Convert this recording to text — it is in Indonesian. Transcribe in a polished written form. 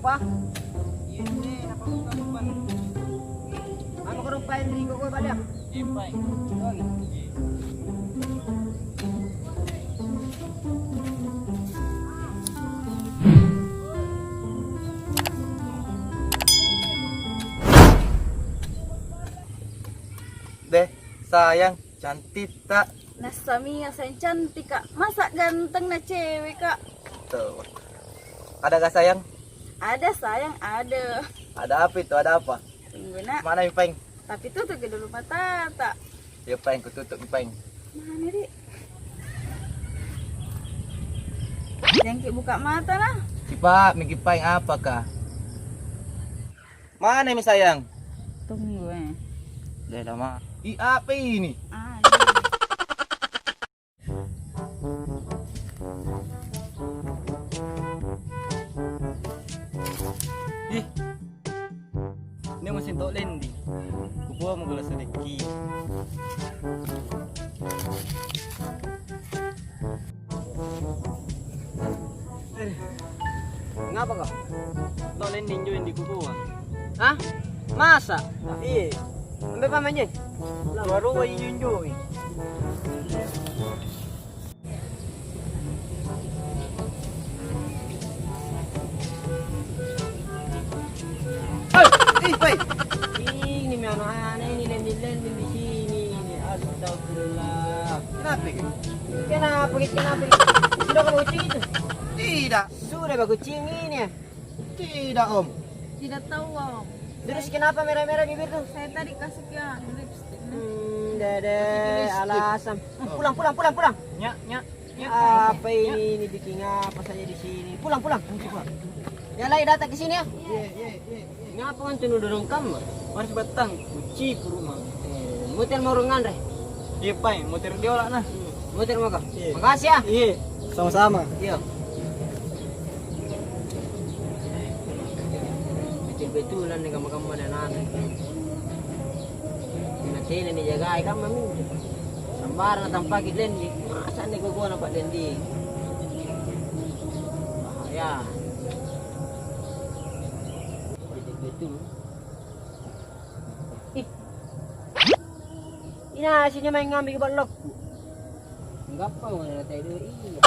pa? Ini, napapagkamu pa. Ano ko rin pa, Enrico ko, balik? Impay. Okay. Deh, sayang, cantik tak? Nasa Mia sayang cantik kak. Masa ganteng na cewek kak? Tuh. Ada gak sayang? Ada sayang, ada. Ada apa itu? Ada apa? Tunggu nak. Mana Mipeng? Tapi tutup dulu mata tak. Ya Peng, kututup Mipeng. Mana dik? Jangan kayak buka mata lah. Cipak, Miki Peng apa kah? Mana mi sayang? Tunggu Dah lama. Ih, apa ini? Ih, ini mesin tok lendi. Kubuah mau gelas sedikit. Ngapa kau? Tok lendi join di kubuah. Hah? Masa? Iya. Sampai pamannya? Baru aja junjui. Baik. Ini mi anak-anak ini landing di sini. Ini astagfirullah. Kenapa? Kenapa? Sudah kau kucing itu? Tidak, Sudah kau kucing ini ya? tidak Om. Tidak tahu om. Terus kenapa merah-merah bibir tuh? Saya tadi kasih ya lipstick. Dede, alasan. Pulang. Nyak, nyak. Apa ini bikin apa saja di sini? Pulang. Ya lagi datang ke sini ya. Ngapa kan tunu dorong kamar? Mari batang, kuci ke rumah. Muter mau rungan re. Iya Peng, motor dia lah nah. Muter mau kah? Iya. Makasih ya. Iya, sama-sama. Iya. Betul-betulan nih kamu dan anak. Nanti ini jaga kamu mami. Sambaran tanpa kita lendi. Masa nih gua nampak lendi. Bahaya. Betul. Ina sini main ngambil balok. Enggak apa mana tadi iya.